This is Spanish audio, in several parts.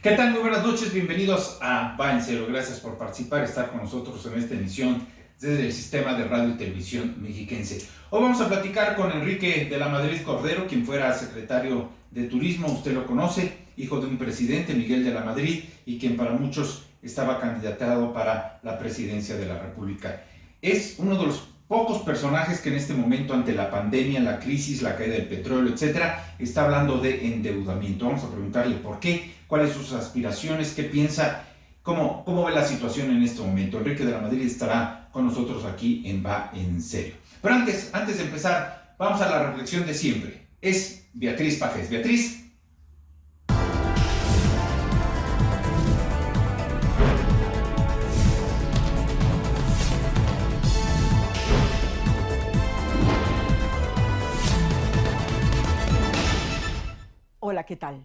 ¿Qué tal? Muy buenas noches, bienvenidos a Va en Cero. Gracias por participar, estar con nosotros en esta emisión desde el Sistema de Radio y Televisión Mexiquense. Hoy vamos a platicar con Enrique de la Madrid Cordero, quien fuera secretario de Turismo, usted lo conoce, hijo de un presidente, Miguel de la Madrid, y quien para muchos estaba candidatado para la presidencia de la República. Es uno de los pocos personajes que en este momento, ante la pandemia, la crisis, la caída del petróleo, etcétera, está hablando de endeudamiento. Vamos a preguntarle por qué, cuáles son sus aspiraciones, qué piensa, cómo ve la situación en este momento. Enrique de la Madrid estará con nosotros aquí en Va en Serio. Pero antes de empezar, vamos a la reflexión de siempre. Es Beatriz Pajes. Beatriz. Hola, ¿qué tal?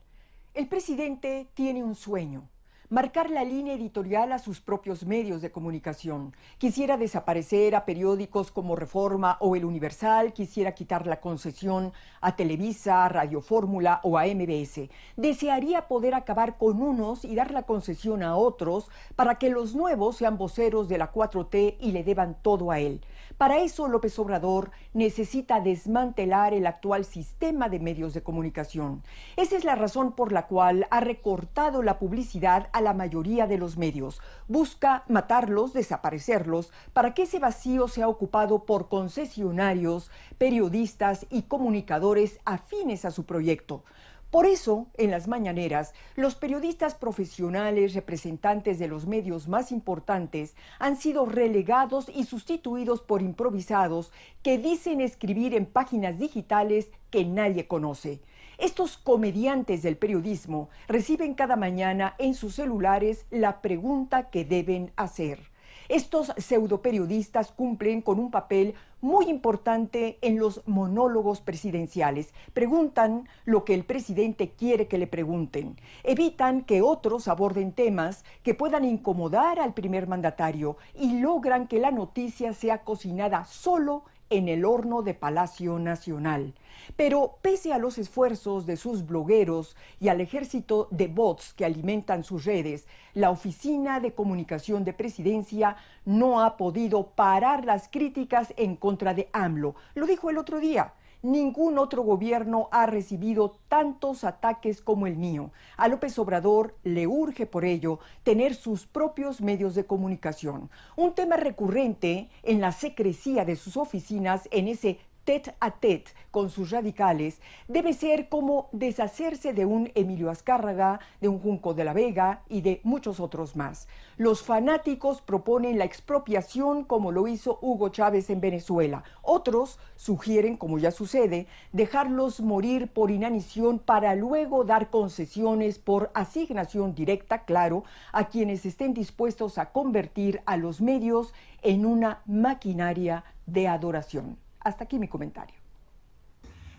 El presidente tiene un sueño: marcar la línea editorial a sus propios medios de comunicación. Quisiera desaparecer a periódicos como Reforma o El Universal, quisiera quitar la concesión a Televisa, a Radio Fórmula o a MBS. Desearía poder acabar con unos y dar la concesión a otros para que los nuevos sean voceros de la 4T y le deban todo a él. Para eso López Obrador necesita desmantelar el actual sistema de medios de comunicación. Esa es la razón por la cual ha recortado la publicidad a la mayoría de los medios. Busca matarlos, desaparecerlos, para que ese vacío sea ocupado por concesionarios, periodistas y comunicadores afines a su proyecto. Por eso, en las mañaneras, los periodistas profesionales, representantes de los medios más importantes, han sido relegados y sustituidos por improvisados que dicen escribir en páginas digitales que nadie conoce. Estos comediantes del periodismo reciben cada mañana en sus celulares la pregunta que deben hacer. Estos pseudoperiodistas cumplen con un papel muy importante en los monólogos presidenciales. Preguntan lo que el presidente quiere que le pregunten. Evitan que otros aborden temas que puedan incomodar al primer mandatario y logran que la noticia sea cocinada solo en el horno de Palacio Nacional. Pero pese a los esfuerzos de sus blogueros y al ejército de bots que alimentan sus redes, la Oficina de Comunicación de Presidencia no ha podido parar las críticas en contra de AMLO. Lo dijo el otro día: ningún otro gobierno ha recibido tantos ataques como el mío. A López Obrador le urge por ello tener sus propios medios de comunicación. Un tema recurrente en la secrecía de sus oficinas, en ese tête a tête con sus radicales, debe ser como deshacerse de un Emilio Azcárraga, de un Junco de la Vega y de muchos otros más. Los fanáticos proponen la expropiación, como lo hizo Hugo Chávez en Venezuela. Otros sugieren, como ya sucede, dejarlos morir por inanición para luego dar concesiones por asignación directa, claro, a quienes estén dispuestos a convertir a los medios en una maquinaria de adoración. Hasta aquí mi comentario.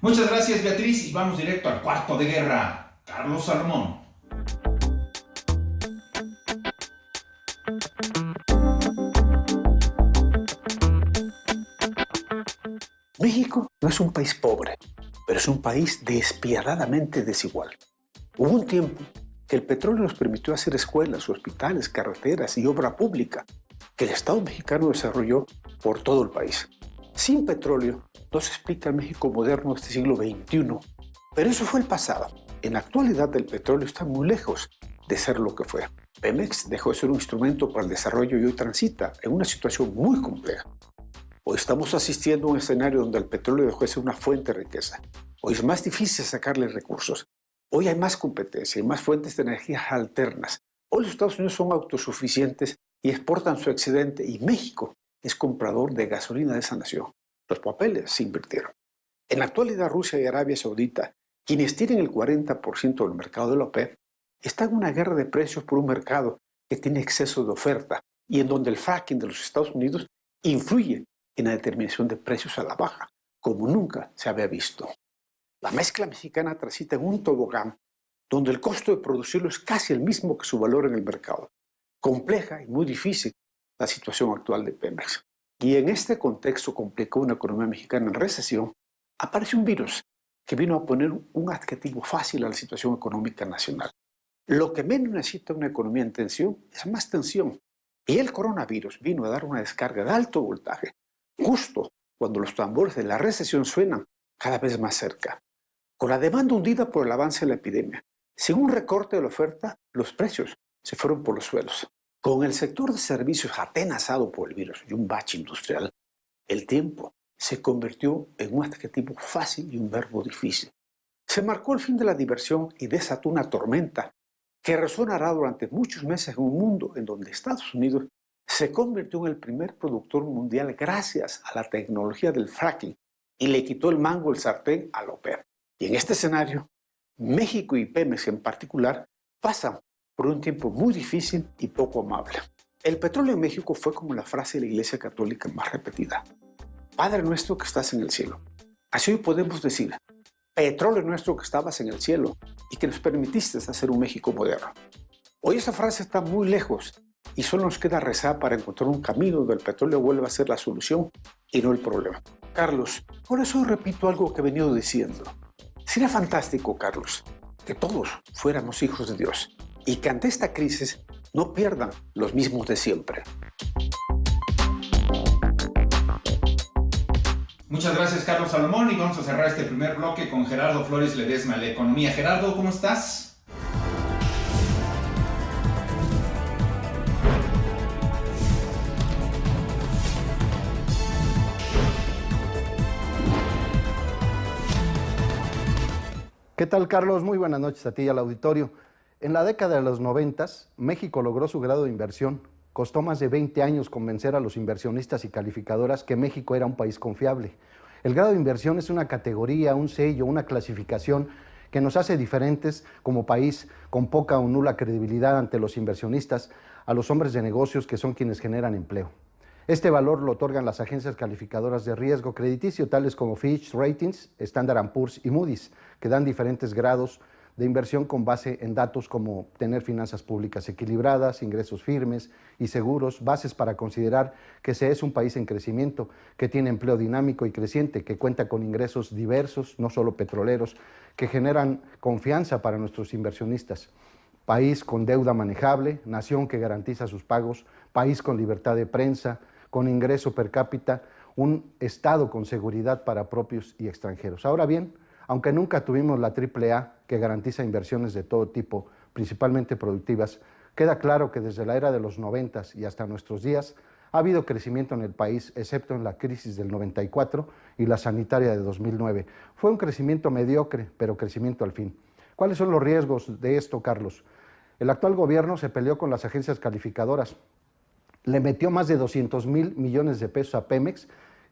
Muchas gracias, Beatriz, y vamos directo al cuarto de guerra. Carlos Salomón. México no es un país pobre, pero es un país despiadadamente desigual. Hubo un tiempo que el petróleo nos permitió hacer escuelas, hospitales, carreteras y obra pública que el Estado mexicano desarrolló por todo el país. Sin petróleo no se explica el México moderno de este siglo XXI, pero eso fue el pasado. En la actualidad el petróleo está muy lejos de ser lo que fue. Pemex dejó de ser un instrumento para el desarrollo y hoy transita en una situación muy compleja. Hoy estamos asistiendo a un escenario donde el petróleo dejó de ser una fuente de riqueza. Hoy es más difícil sacarle recursos. Hoy hay más competencia y más fuentes de energías alternas. Hoy los Estados Unidos son autosuficientes y exportan su excedente, y México es comprador de gasolina de esa nación. Los papeles se invirtieron. En la actualidad, Rusia y Arabia Saudita, quienes tienen el 40% del mercado de la OPEP, están en una guerra de precios por un mercado que tiene exceso de oferta y en donde el fracking de los Estados Unidos influye en la determinación de precios a la baja, como nunca se había visto. La mezcla mexicana transita en un tobogán donde el costo de producirlo es casi el mismo que su valor en el mercado. Compleja y muy difícil la situación actual de Pemex. Y en este contexto complicado, una economía mexicana en recesión, aparece un virus que vino a poner un adjetivo fácil a la situación económica nacional. Lo que menos necesita una economía en tensión es más tensión. Y el coronavirus vino a dar una descarga de alto voltaje, justo cuando los tambores de la recesión suenan cada vez más cerca. Con la demanda hundida por el avance de la epidemia, sin un recorte de la oferta, los precios se fueron por los suelos. Con el sector de servicios atenazado por el virus y un bache industrial, el tiempo se convirtió en un adjetivo fácil y un verbo difícil. Se marcó el fin de la diversión y desató una tormenta que resonará durante muchos meses en un mundo en donde Estados Unidos se convirtió en el primer productor mundial gracias a la tecnología del fracking y le quitó el mango del sartén a la OPEP. Y en este escenario, México y Pemex en particular pasan por un tiempo muy difícil y poco amable. El petróleo en México fue como la frase de la Iglesia Católica más repetida: Padre nuestro que estás en el cielo. Así hoy podemos decir: petróleo nuestro que estabas en el cielo y que nos permitiste hacer un México moderno. Hoy esa frase está muy lejos y solo nos queda rezar para encontrar un camino donde el petróleo vuelva a ser la solución y no el problema. Carlos, por eso repito algo que he venido diciendo. Sería fantástico, Carlos, que todos fuéramos hijos de Dios y que ante esta crisis no pierdan los mismos de siempre. Muchas gracias, Carlos Salomón, y vamos a cerrar este primer bloque con Gerardo Flores Ledesma, de Economía. Gerardo, ¿cómo estás? ¿Qué tal, Carlos? Muy buenas noches a ti y al auditorio. En la década de los 90, México logró su grado de inversión. Costó más de 20 años convencer a los inversionistas y calificadoras que México era un país confiable. El grado de inversión es una categoría, un sello, una clasificación que nos hace diferentes como país, con poca o nula credibilidad ante los inversionistas, a los hombres de negocios que son quienes generan empleo. Este valor lo otorgan las agencias calificadoras de riesgo crediticio, tales como Fitch Ratings, Standard & Poor's y Moody's, que dan diferentes grados de inversión con base en datos como tener finanzas públicas equilibradas, ingresos firmes y seguros, bases para considerar que se es un país en crecimiento, que tiene empleo dinámico y creciente, que cuenta con ingresos diversos, no solo petroleros, que generan confianza para nuestros inversionistas. País con deuda manejable, nación que garantiza sus pagos, país con libertad de prensa, con ingreso per cápita, un Estado con seguridad para propios y extranjeros. Ahora bien, aunque nunca tuvimos la AAA, que garantiza inversiones de todo tipo, principalmente productivas, queda claro que desde la era de los 90 y hasta nuestros días ha habido crecimiento en el país, excepto en la crisis del 94 y la sanitaria de 2009. Fue un crecimiento mediocre, pero crecimiento al fin. ¿Cuáles son los riesgos de esto, Carlos? El actual gobierno se peleó con las agencias calificadoras, le metió más de 200,000 millones de pesos a Pemex,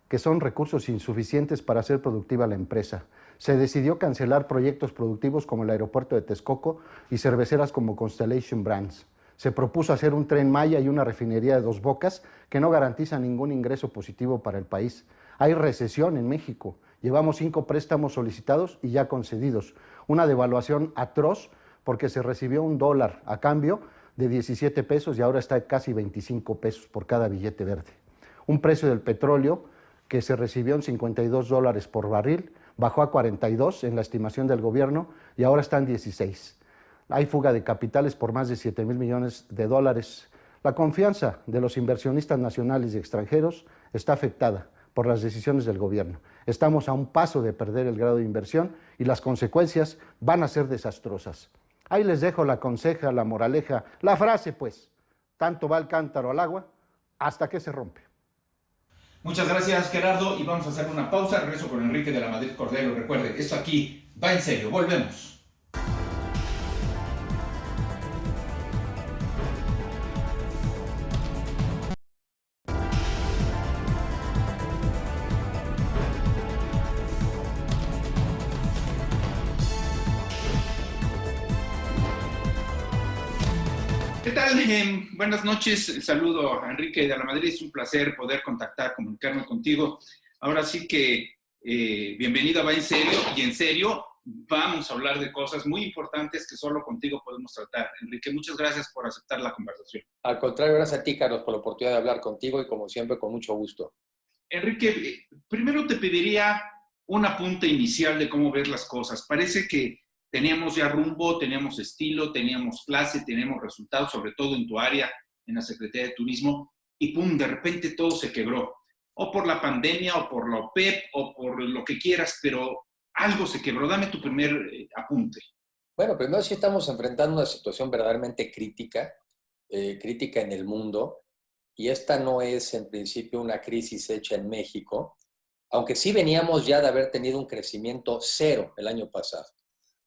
que son recursos insuficientes para hacer productiva la empresa. Se decidió cancelar proyectos productivos como el aeropuerto de Texcoco y cerveceras como Constellation Brands. Se propuso hacer un Tren Maya y una refinería de Dos Bocas que no garantiza ningún ingreso positivo para el país. Hay recesión en México. Llevamos 5 préstamos solicitados y ya concedidos. Una devaluación atroz porque se recibió $1 a cambio de 17 pesos y ahora está casi 25 pesos por cada billete verde. Un precio del petróleo que se recibió en $52 por barril, bajó a 42 en la estimación del gobierno y ahora está en 16. Hay fuga de capitales por más de 7,000 millones de dólares. La confianza de los inversionistas nacionales y extranjeros está afectada por las decisiones del gobierno. Estamos a un paso de perder el grado de inversión y las consecuencias van a ser desastrosas. Ahí les dejo la conseja, la moraleja, la frase pues, tanto va el cántaro al agua hasta que se rompe. Muchas gracias, Gerardo, y vamos a hacer una pausa. Regreso con Enrique de la Madrid Cordero. Recuerde, esto aquí va en serio. Volvemos. ¿Qué tal? Buenas noches. Saludo a Enrique de la Madrid. Es un placer poder comunicarme contigo. Ahora sí que bienvenido a Va en Serio. Y en serio, vamos a hablar de cosas muy importantes que solo contigo podemos tratar. Enrique, muchas gracias por aceptar la conversación. Al contrario, gracias a ti, Carlos, por la oportunidad de hablar contigo y como siempre, con mucho gusto. Enrique, primero te pediría un apunte inicial de cómo ves las cosas. Parece que teníamos ya rumbo, teníamos estilo, teníamos clase, teníamos resultados, sobre todo en tu área, en la Secretaría de Turismo, y pum, de repente todo se quebró. O por la pandemia, o por la OPEP, o por lo que quieras, pero algo se quebró. Dame tu primer apunte. Bueno, primero sí estamos enfrentando una situación verdaderamente crítica, crítica en el mundo, y esta no es en principio una crisis hecha en México, aunque sí veníamos ya de haber tenido un crecimiento cero el año pasado.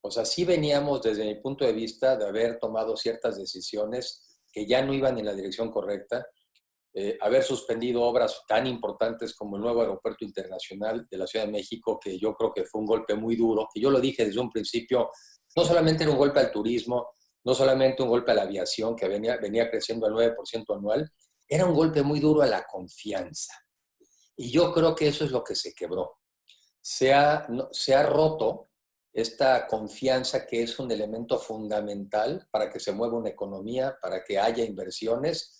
O sea, sí veníamos desde mi punto de vista de haber tomado ciertas decisiones que ya no iban en la dirección correcta, haber suspendido obras tan importantes como el nuevo aeropuerto internacional de la Ciudad de México, que yo creo que fue un golpe muy duro, que yo lo dije desde un principio, no solamente era un golpe al turismo, no solamente un golpe a la aviación, que venía creciendo al 9% anual, era un golpe muy duro a la confianza. Y yo creo que eso es lo que se quebró. Se ha roto esta confianza, que es un elemento fundamental para que se mueva una economía, para que haya inversiones.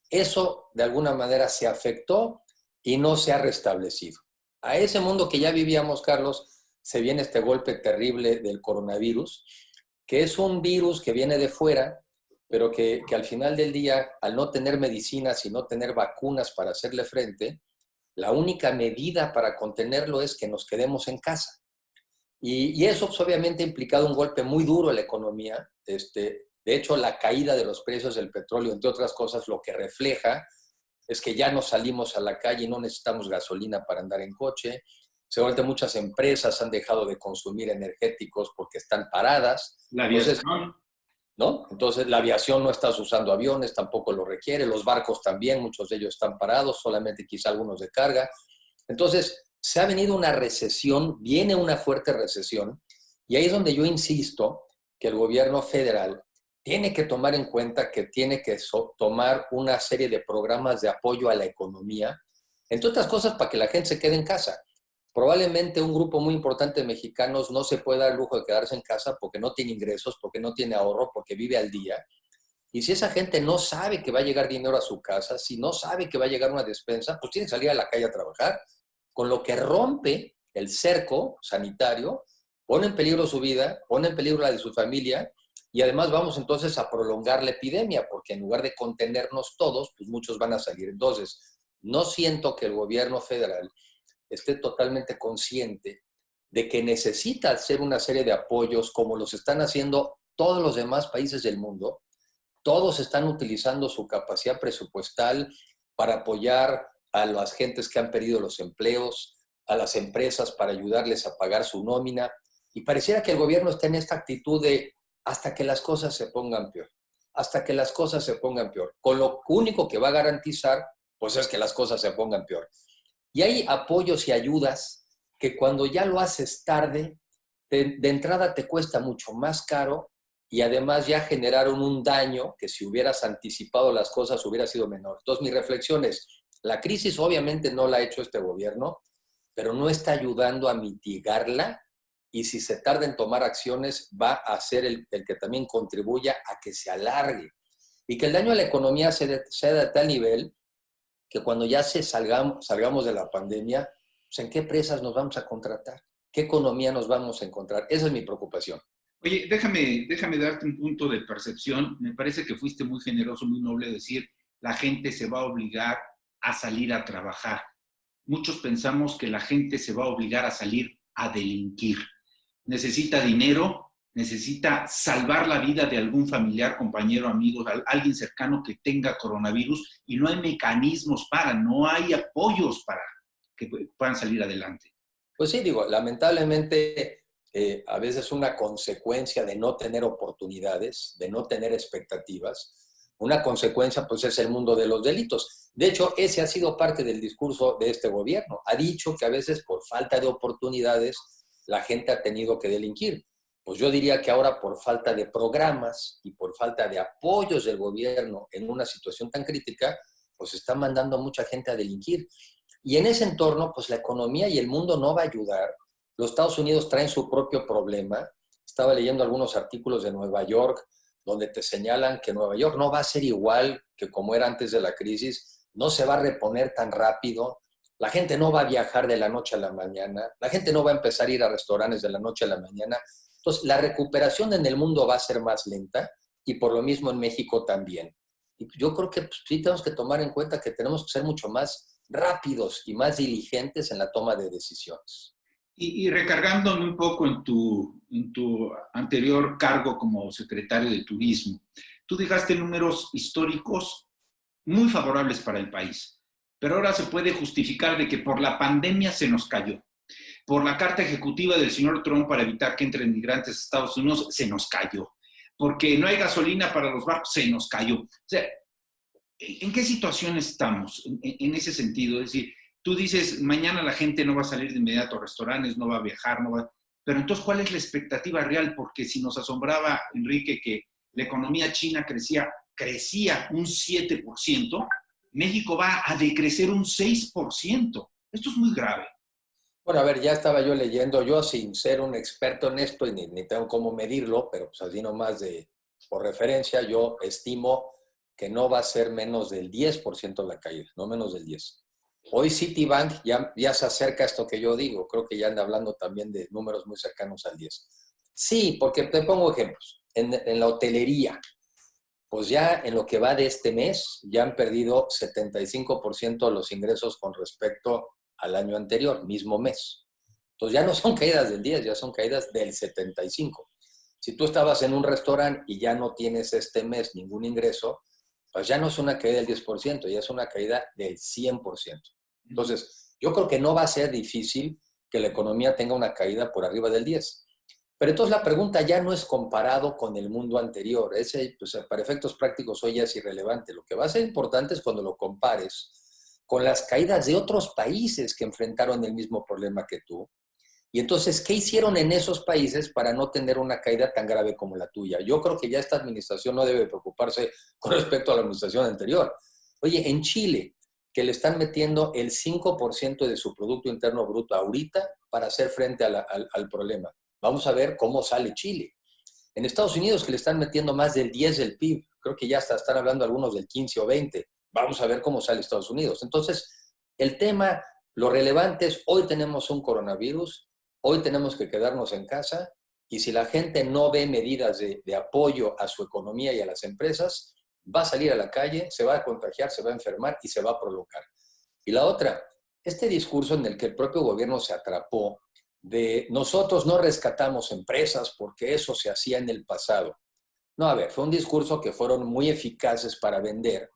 Eso de alguna manera se afectó y no se ha restablecido. A ese mundo que ya vivíamos, Carlos, se viene este golpe terrible del coronavirus, que es un virus que viene de fuera, pero que al final del día, al no tener medicinas y no tener vacunas para hacerle frente, la única medida para contenerlo es que nos quedemos en casa. Y eso pues, obviamente ha implicado un golpe muy duro en la economía. De hecho, la caída de los precios del petróleo, entre otras cosas, lo que refleja es que ya no salimos a la calle y no necesitamos gasolina para andar en coche. Seguramente muchas empresas han dejado de consumir energéticos porque están paradas. La aviación. ¿No? Entonces, la aviación no está usando aviones, tampoco lo requiere. Los barcos también, muchos de ellos están parados, solamente quizá algunos de carga. Entonces, se ha venido una recesión, viene una fuerte recesión, y ahí es donde yo insisto que el gobierno federal tiene que tomar en cuenta que tiene que tomar una serie de programas de apoyo a la economía, entre otras cosas para que la gente se quede en casa. Probablemente un grupo muy importante de mexicanos no se puede dar el lujo de quedarse en casa porque no tiene ingresos, porque no tiene ahorro, porque vive al día. Y si esa gente no sabe que va a llegar dinero a su casa, si no sabe que va a llegar una despensa, pues tiene que salir a la calle a trabajar, con lo que rompe el cerco sanitario, pone en peligro su vida, pone en peligro la de su familia, y además vamos entonces a prolongar la epidemia, porque en lugar de contenernos todos, pues muchos van a salir. Entonces, no siento que el gobierno federal esté totalmente consciente de que necesita hacer una serie de apoyos como los están haciendo todos los demás países del mundo. Todos están utilizando su capacidad presupuestal para apoyar a las gentes que han perdido los empleos, a las empresas para ayudarles a pagar su nómina. Y pareciera que el gobierno está en esta actitud de hasta que las cosas se pongan peor, hasta que las cosas se pongan peor. Con lo único que va a garantizar, pues es que las cosas se pongan peor. Y hay apoyos y ayudas que cuando ya lo haces tarde, de entrada te cuesta mucho más caro y además ya generaron un daño que si hubieras anticipado las cosas hubiera sido menor. Entonces mi reflexión es, la crisis obviamente no la ha hecho este gobierno, pero no está ayudando a mitigarla y si se tarda en tomar acciones va a ser el que también contribuya a que se alargue y que el daño a la economía sea de tal nivel que cuando ya salgamos de la pandemia, pues ¿en qué empresas nos vamos a contratar? ¿Qué economía nos vamos a encontrar? Esa es mi preocupación. Oye, déjame darte un punto de percepción. Me parece que fuiste muy generoso, muy noble decir, la gente se va a obligar a salir a trabajar. Muchos pensamos que la gente se va a obligar a salir a delinquir. Necesita dinero, necesita salvar la vida de algún familiar, compañero, amigo, alguien cercano que tenga coronavirus y no hay mecanismos no hay apoyos para que puedan salir adelante. Pues sí, digo, lamentablemente a veces una consecuencia de no tener oportunidades, de no tener expectativas, una consecuencia pues es el mundo de los delitos. De hecho, ese ha sido parte del discurso de este gobierno. Ha dicho que a veces por falta de oportunidades la gente ha tenido que delinquir. Pues yo diría que ahora por falta de programas y por falta de apoyos del gobierno en una situación tan crítica, pues está mandando a mucha gente a delinquir. Y en ese entorno, pues la economía y el mundo no va a ayudar. Los Estados Unidos traen su propio problema. Estaba leyendo algunos artículos de Nueva York donde te señalan que Nueva York no va a ser igual que como era antes de la crisis, no se va a reponer tan rápido, la gente no va a viajar de la noche a la mañana, la gente no va a empezar a ir a restaurantes de la noche a la mañana. Entonces, la recuperación en el mundo va a ser más lenta y por lo mismo en México también. Y yo creo que pues, sí tenemos que tomar en cuenta que tenemos que ser mucho más rápidos y más diligentes en la toma de decisiones. Y recargándome un poco en tu anterior cargo como secretario de Turismo, tú dejaste números históricos muy favorables para el país, pero ahora se puede justificar de que por la pandemia se nos cayó. Por la carta ejecutiva del señor Trump para evitar que entren migrantes a Estados Unidos, se nos cayó. Porque no hay gasolina para los barcos, se nos cayó. O sea, ¿en qué situación estamos en ese sentido? Es decir, tú dices, mañana la gente no va a salir de inmediato a restaurantes, no va a viajar, no va... Pero entonces, ¿cuál es la expectativa real? Porque si nos asombraba, Enrique, que la economía china crecía un 7%, México va a decrecer un 6%. Esto es muy grave. Bueno, a ver, ya estaba yo leyendo, yo sin ser un experto en esto y ni tengo cómo medirlo, pero pues así nomás por referencia, yo estimo que no va a ser menos del 10% la caída, no menos del 10%. Hoy Citibank ya se acerca a esto que yo digo, creo que ya anda hablando también de números muy cercanos al 10%. Sí, porque te pongo ejemplos. En la hotelería, pues ya en lo que va de este mes, ya han perdido 75% de los ingresos con respecto al año anterior, mismo mes. Entonces ya no son caídas del 10, ya son caídas del 75. Si tú estabas en un restaurante y ya no tienes este mes ningún ingreso, pues ya no es una caída del 10%, ya es una caída del 100%. Entonces, yo creo que no va a ser difícil que la economía tenga una caída por arriba del 10%. Pero entonces la pregunta ya no es comparado con el mundo anterior. Ese, pues, para efectos prácticos hoy ya es irrelevante. Lo que va a ser importante es cuando lo compares con las caídas de otros países que enfrentaron el mismo problema que tú. Y entonces, ¿qué hicieron en esos países para no tener una caída tan grave como la tuya? Yo creo que ya esta administración no debe preocuparse con respecto a la administración anterior. Oye, en Chile, que le están metiendo el 5% de su Producto Interno Bruto ahorita para hacer frente al problema. Vamos a ver cómo sale Chile. En Estados Unidos, que le están metiendo más del 10 del PIB, creo que ya hasta están hablando algunos del 15 o 20. Vamos a ver cómo sale Estados Unidos. Entonces, el tema, lo relevante es, hoy tenemos un coronavirus, hoy tenemos que quedarnos en casa, y si la gente no ve medidas de apoyo a su economía y a las empresas, va a salir a la calle, se va a contagiar, se va a enfermar y se va a prolongar. Y la otra, este discurso en el que el propio gobierno se atrapó de nosotros no rescatamos empresas porque eso se hacía en el pasado. No, a ver, fue un discurso que fueron muy eficaces para vender,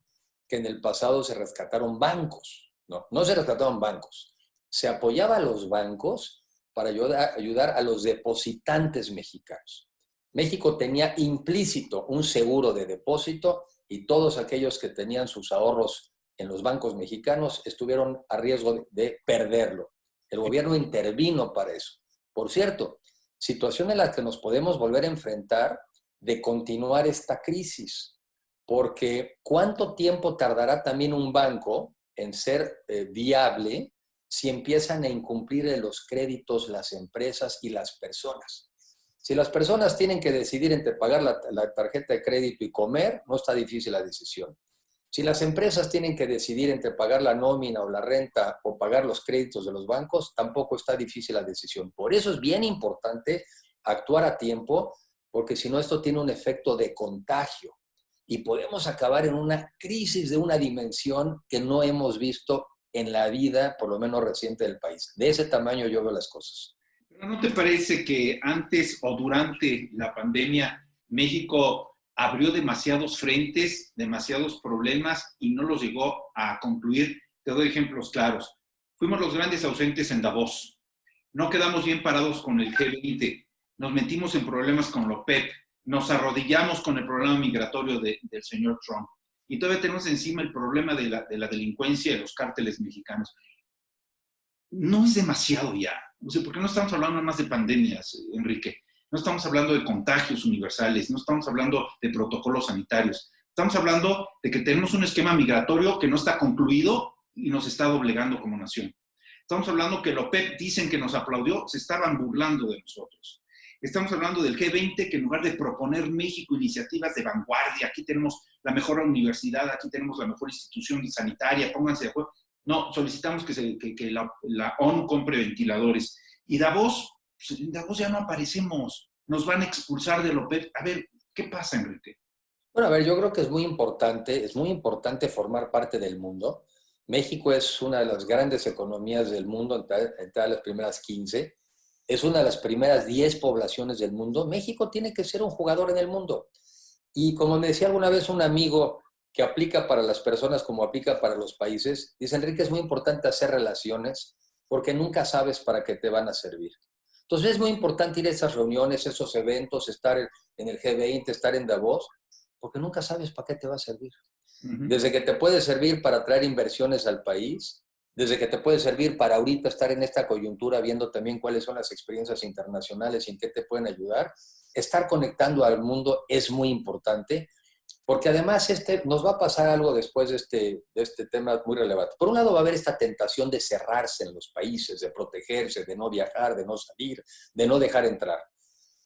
que en el pasado se rescataron bancos. No se rescataron bancos. Se apoyaba a los bancos para ayudar a los depositantes mexicanos. México tenía implícito un seguro de depósito y todos aquellos que tenían sus ahorros en los bancos mexicanos estuvieron a riesgo de perderlo. El gobierno intervino para eso. Por cierto, situación en la que nos podemos volver a enfrentar de continuar esta crisis, porque ¿cuánto tiempo tardará también un banco en ser viable si empiezan a incumplir los créditos las empresas y las personas? Si las personas tienen que decidir entre pagar la tarjeta de crédito y comer, no está difícil la decisión. Si las empresas tienen que decidir entre pagar la nómina o la renta o pagar los créditos de los bancos, tampoco está difícil la decisión. Por eso es bien importante actuar a tiempo, porque si no esto tiene un efecto de contagio y podemos acabar en una crisis de una dimensión que no hemos visto en la vida, por lo menos reciente del país. De ese tamaño yo veo las cosas. ¿Pero no te parece que antes o durante la pandemia México abrió demasiados frentes, demasiados problemas y no los llegó a concluir? Te doy ejemplos claros. Fuimos los grandes ausentes en Davos. No quedamos bien parados con el G20. Nos metimos en problemas con la OPEP. Nos arrodillamos con el problema migratorio del señor Trump. Y todavía tenemos encima el problema de la delincuencia de los cárteles mexicanos. No es demasiado ya. O sea, ¿por qué no estamos hablando nada más de pandemias, Enrique? No estamos hablando de contagios universales, no estamos hablando de protocolos sanitarios. Estamos hablando de que tenemos un esquema migratorio que no está concluido y nos está doblegando como nación. Estamos hablando que la OPEP dicen que nos aplaudió, se estaban burlando de nosotros. Estamos hablando del G20, que en lugar de proponer México iniciativas de vanguardia, aquí tenemos la mejor universidad, aquí tenemos la mejor institución sanitaria, pónganse de acuerdo. No, solicitamos que la ONU compre ventiladores. Y Davos, pues en Davos ya no aparecemos. nos van a expulsar de la OPEP. A ver, ¿qué pasa, Enrique? Bueno, a ver, yo creo que es muy importante formar parte del mundo. México es una de las grandes economías del mundo, entre las primeras 15. Es una de las primeras 10 poblaciones del mundo. México tiene que ser un jugador en el mundo. Y como me decía alguna vez un amigo que aplica para las personas como aplica para los países, dice, Enrique, es muy importante hacer relaciones porque nunca sabes para qué te van a servir. Entonces es muy importante ir a esas reuniones, esos eventos, estar en el G20, estar en Davos, porque nunca sabes para qué te va a servir. Desde que te puede servir para traer inversiones al país, desde que te puede servir para ahorita estar en esta coyuntura viendo también cuáles son las experiencias internacionales y en qué te pueden ayudar. Estar conectando al mundo es muy importante, porque además nos va a pasar algo después de este tema muy relevante. Por un lado va a haber esta tentación de cerrarse en los países, de protegerse, de no viajar, de no salir, de no dejar entrar.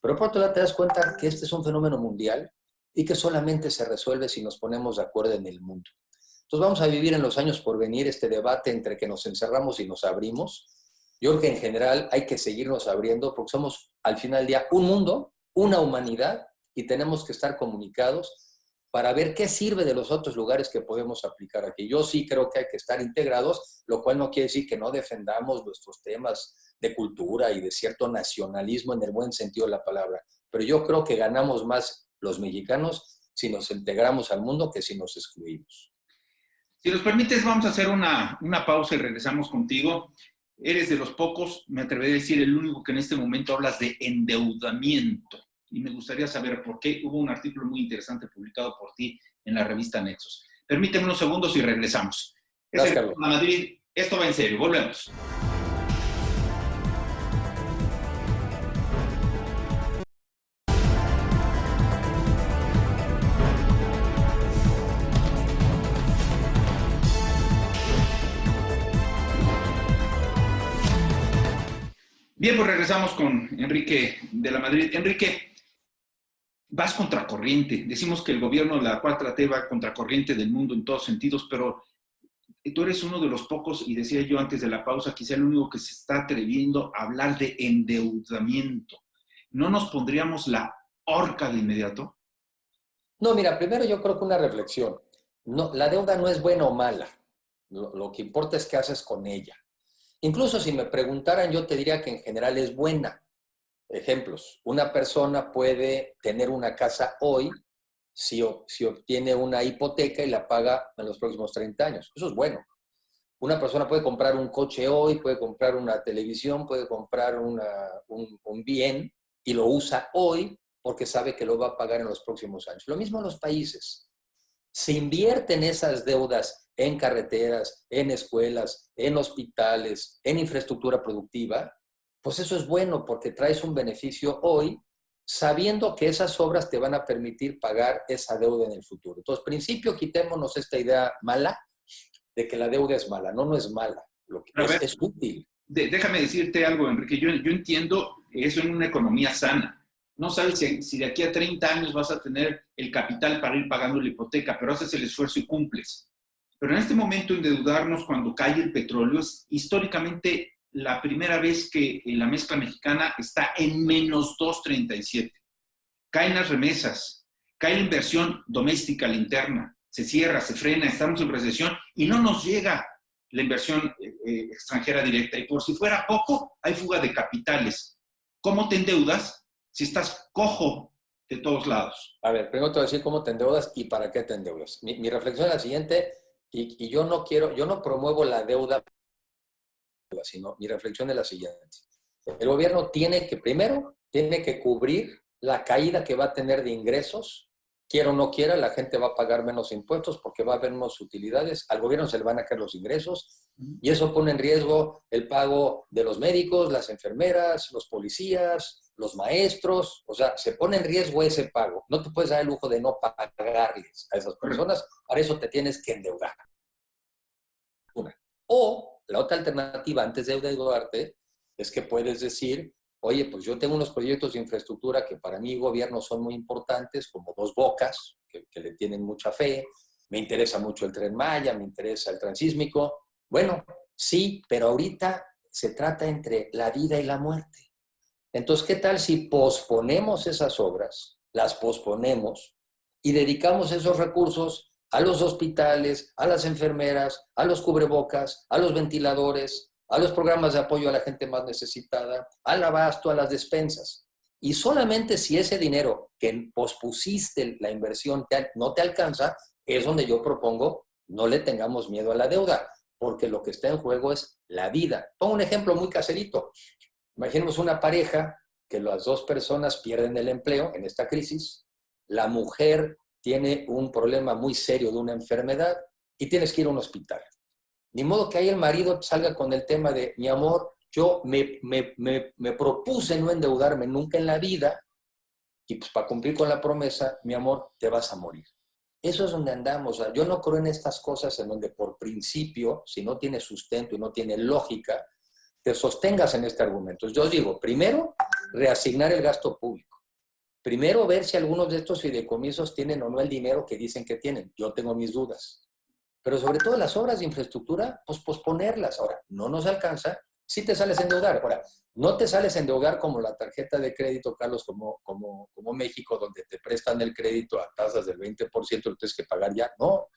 Pero por otro lado te das cuenta que este es un fenómeno mundial y que solamente se resuelve si nos ponemos de acuerdo en el mundo. Entonces vamos a vivir en los años por venir este debate entre que nos encerramos y nos abrimos. Yo creo que en general hay que seguirnos abriendo porque somos al final del día un mundo, una humanidad, y tenemos que estar comunicados para ver qué sirve de los otros lugares que podemos aplicar aquí. Yo sí creo que hay que estar integrados, lo cual no quiere decir que no defendamos nuestros temas de cultura y de cierto nacionalismo en el buen sentido de la palabra. Pero yo creo que ganamos más los mexicanos si nos integramos al mundo que si nos excluimos. Si nos permites, vamos a hacer una pausa y regresamos contigo. Eres de los pocos, me atrevería a decir, el único que en este momento hablas de endeudamiento. Y me gustaría saber por qué. Hubo un artículo muy interesante publicado por ti en la revista Nexos. Permíteme unos segundos y regresamos. Gracias, Carlos. Madrid, esto va en serio. Volvemos. Bien, pues regresamos con Enrique de la Madrid. Enrique, vas contracorriente. Decimos que el gobierno de la 4T va contracorriente del mundo en todos sentidos, pero tú eres uno de los pocos, y decía yo antes de la pausa, quizá el único que se está atreviendo a hablar de endeudamiento. ¿No nos pondríamos la horca de inmediato? No, mira, primero yo creo que una reflexión. No, la deuda no es buena o mala. Lo que importa es qué haces con ella. Incluso si me preguntaran, yo te diría que en general es buena. Ejemplos, una persona puede tener una casa hoy si obtiene una hipoteca y la paga en los próximos 30 años. Eso es bueno. Una persona puede comprar un coche hoy, puede comprar una televisión, puede comprar un bien y lo usa hoy porque sabe que lo va a pagar en los próximos años. Lo mismo en los países. Se invierten esas deudas en carreteras, en escuelas, en hospitales, en infraestructura productiva, pues eso es bueno porque traes un beneficio hoy sabiendo que esas obras te van a permitir pagar esa deuda en el futuro. Entonces, principio, quitémonos esta idea mala de que la deuda es mala. No, no es mala. Lo que es útil. Déjame decirte algo, Enrique. Yo entiendo eso en una economía sana. No sabes si de aquí a 30 años vas a tener el capital para ir pagando la hipoteca, pero haces el esfuerzo y cumples. Pero en este momento endeudarnos cuando cae el petróleo es históricamente la primera vez que la mezcla mexicana está en menos 2.37. Caen las remesas, cae la inversión doméstica, la interna, se cierra, se frena, estamos en recesión y no nos llega la inversión extranjera directa. Y por si fuera poco, hay fuga de capitales. ¿Cómo te endeudas si estás cojo de todos lados? A ver, primero te voy a decir cómo te endeudas y para qué te endeudas. Mi reflexión es la siguiente, y yo no promuevo la deuda, sino mi reflexión es la siguiente. El gobierno primero tiene que cubrir la caída que va a tener de ingresos. Quiera o no quiera, la gente va a pagar menos impuestos porque va a haber menos utilidades. Al gobierno se le van a caer los ingresos y eso pone en riesgo el pago de los médicos, las enfermeras, los policías, los maestros. O sea, se pone en riesgo ese pago. No te puedes dar el lujo de no pagarles a esas personas. Para eso te tienes que endeudar. Una. O la otra alternativa antes de endeudarte es que puedes decir, oye, pues yo tengo unos proyectos de infraestructura que para mi gobierno son muy importantes, como Dos Bocas, que le tienen mucha fe. Me interesa mucho el Tren Maya, me interesa el transísmico. Bueno, sí, pero ahorita se trata entre la vida y la muerte. Entonces, ¿qué tal si posponemos esas obras, las posponemos y dedicamos esos recursos a los hospitales, a las enfermeras, a los cubrebocas, a los ventiladores, a los programas de apoyo a la gente más necesitada, al abasto, a las despensas? Y solamente si ese dinero que pospusiste la inversión no te alcanza, es donde yo propongo no le tengamos miedo a la deuda, porque lo que está en juego es la vida. Pongo un ejemplo muy caserito. Imaginemos una pareja que las dos personas pierden el empleo en esta crisis. La mujer tiene un problema muy serio de una enfermedad y tienes que ir a un hospital. Ni modo que ahí el marido salga con el tema de, mi amor, yo me propuse no endeudarme nunca en la vida y pues para cumplir con la promesa, mi amor, te vas a morir. Eso es donde andamos. O sea, yo no creo en estas cosas en donde por principio, si no tiene sustento y no tiene lógica, te sostengas en este argumento. Yo digo, primero, reasignar el gasto público. Primero, ver si algunos de estos fideicomisos tienen o no el dinero que dicen que tienen. Yo tengo mis dudas. Pero sobre todo las obras de infraestructura, pues posponerlas. Ahora, no nos alcanza, si te sales a endeudar. Ahora, no te sales a endeudar como la tarjeta de crédito, Carlos, como México, donde te prestan el crédito a tasas del 20% y lo tienes que pagar ya. No,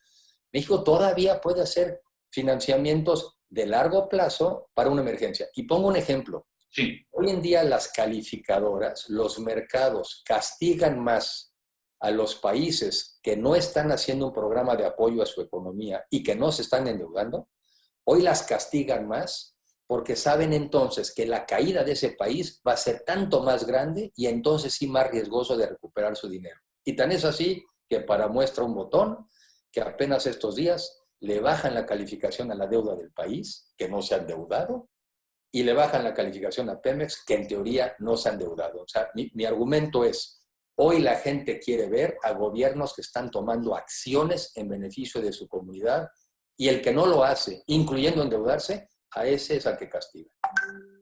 México todavía puede hacer financiamientos de largo plazo para una emergencia. Y pongo un ejemplo. Sí. Hoy en día las calificadoras, los mercados castigan más a los países que no están haciendo un programa de apoyo a su economía y que no se están endeudando. Hoy las castigan más porque saben entonces que la caída de ese país va a ser tanto más grande y entonces sí más riesgoso de recuperar su dinero. Y tan es así que para muestra un botón, que apenas estos días le bajan la calificación a la deuda del país, que no se ha endeudado, y le bajan la calificación a Pemex, que en teoría no se ha endeudado. O sea, mi argumento es, hoy la gente quiere ver a gobiernos que están tomando acciones en beneficio de su comunidad, y el que no lo hace, incluyendo endeudarse, a ese es al que castiga.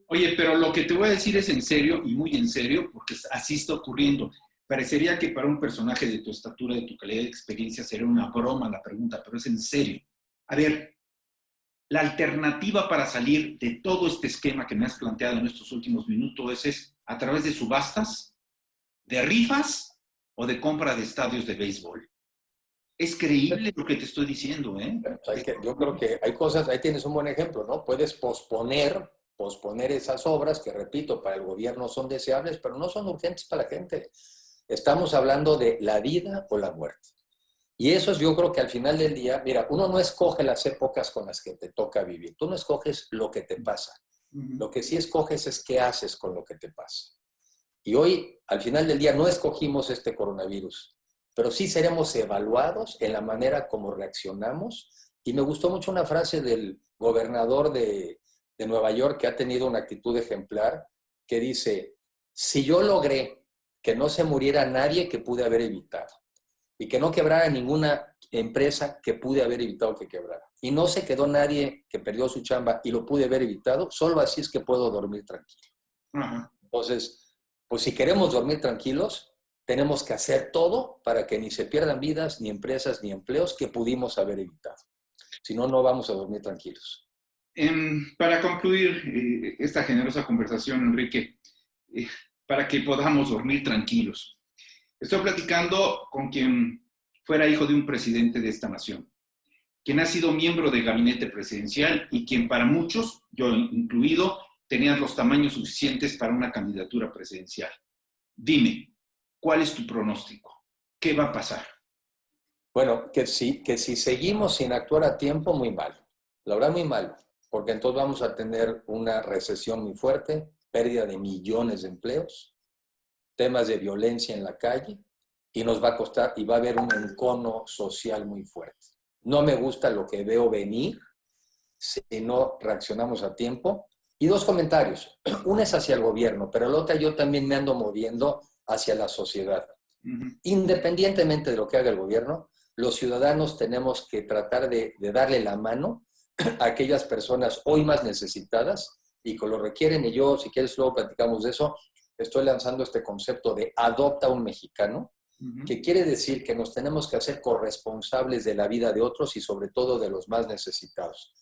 Oye, pero lo que te voy a decir es en serio y muy en serio, porque así está ocurriendo. Parecería que para un personaje de tu estatura, de tu calidad de experiencia, sería una broma la pregunta, pero es en serio. A ver, la alternativa para salir de todo este esquema que me has planteado en estos últimos minutos es a través de subastas, de rifas o de compra de estadios de béisbol. Es creíble lo que te estoy diciendo, ¿eh? Yo creo que hay cosas, ahí tienes un buen ejemplo, ¿no? Puedes posponer esas obras que, repito, para el gobierno son deseables, pero no son urgentes para la gente. Estamos hablando de la vida o la muerte. Y eso es, yo creo que al final del día, mira, uno no escoge las épocas con las que te toca vivir. Tú no escoges lo que te pasa. Lo que sí escoges es qué haces con lo que te pasa. Y hoy, al final del día, no escogimos este coronavirus, pero sí seremos evaluados en la manera como reaccionamos. Y me gustó mucho una frase del gobernador de Nueva York, que ha tenido una actitud ejemplar, que dice, si yo logré que no se muriera nadie que pude haber evitado, y que no quebrara ninguna empresa que pude haber evitado que quebrara, y no se quedó nadie que perdió su chamba y lo pude haber evitado, solo así es que puedo dormir tranquilo. Ajá. Entonces, pues si queremos dormir tranquilos, tenemos que hacer todo para que ni se pierdan vidas, ni empresas, ni empleos que pudimos haber evitado. Si no, no vamos a dormir tranquilos. Para concluir esta generosa conversación, Enrique, para que podamos dormir tranquilos, estoy platicando con quien fuera hijo de un presidente de esta nación, quien ha sido miembro del gabinete presidencial y quien para muchos, yo incluido, tenía los tamaños suficientes para una candidatura presidencial. Dime, ¿cuál es tu pronóstico? ¿Qué va a pasar? Bueno, que si seguimos sin actuar a tiempo, muy mal. La verdad, muy mal, porque entonces vamos a tener una recesión muy fuerte, pérdida de millones de empleos, temas de violencia en la calle, y nos va a costar, y va a haber un encono social muy fuerte. No me gusta lo que veo venir si no reaccionamos a tiempo. Y dos comentarios. Uno es hacia el gobierno, pero el otro yo también me ando moviendo hacia la sociedad. Independientemente de lo que haga el gobierno, los ciudadanos tenemos que tratar de darle la mano a aquellas personas hoy más necesitadas y que lo requieren. Y yo, si quieres, luego platicamos de eso, estoy lanzando este concepto de adopta un mexicano, que quiere decir que nos tenemos que hacer corresponsables de la vida de otros y sobre todo de los más necesitados.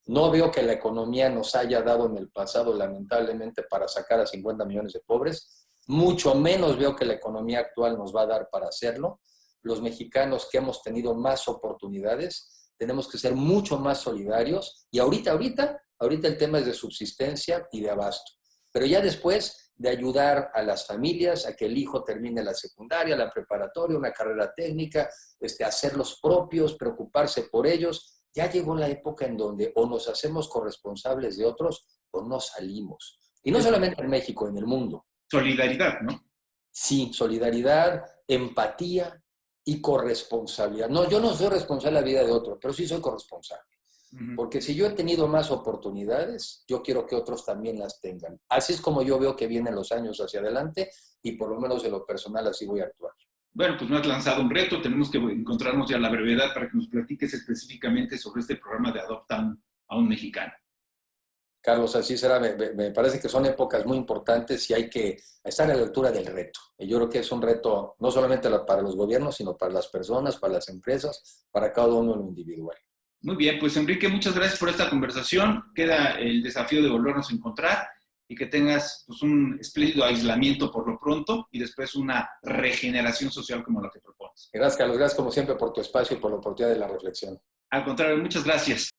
No veo que la economía nos haya dado en el pasado, lamentablemente, para sacar a 50 millones de pobres. Mucho menos veo que la economía actual nos va a dar para hacerlo. Los mexicanos que hemos tenido más oportunidades, tenemos que ser mucho más solidarios. Y ahorita el tema es de subsistencia y de abasto. Pero ya después de ayudar a las familias a que el hijo termine la secundaria, la preparatoria, una carrera técnica, hacerlos propios, preocuparse por ellos. Ya llegó la época en donde o nos hacemos corresponsables de otros o no salimos. Y no solamente en México, en el mundo. Solidaridad, ¿no? Sí, solidaridad, empatía y corresponsabilidad. No, yo no soy responsable de la vida de otro, pero sí soy corresponsable. Porque si yo he tenido más oportunidades, yo quiero que otros también las tengan. Así es como yo veo que vienen los años hacia adelante y por lo menos en lo personal así voy a actuar. Bueno, pues me has lanzado un reto, tenemos que encontrarnos ya a la brevedad para que nos platiques específicamente sobre este programa de Adopta a un Mexicano. Carlos, así será. Me parece que son épocas muy importantes y hay que estar a la altura del reto. Y yo creo que es un reto no solamente para los gobiernos, sino para las personas, para las empresas, para cada uno en lo individual. Muy bien, pues Enrique, muchas gracias por esta conversación. Queda el desafío de volvernos a encontrar y que tengas pues, un espléndido aislamiento por lo pronto y después una regeneración social como la que propones. Gracias, Carlos. Gracias como siempre por tu espacio y por la oportunidad de la reflexión. Al contrario, muchas gracias.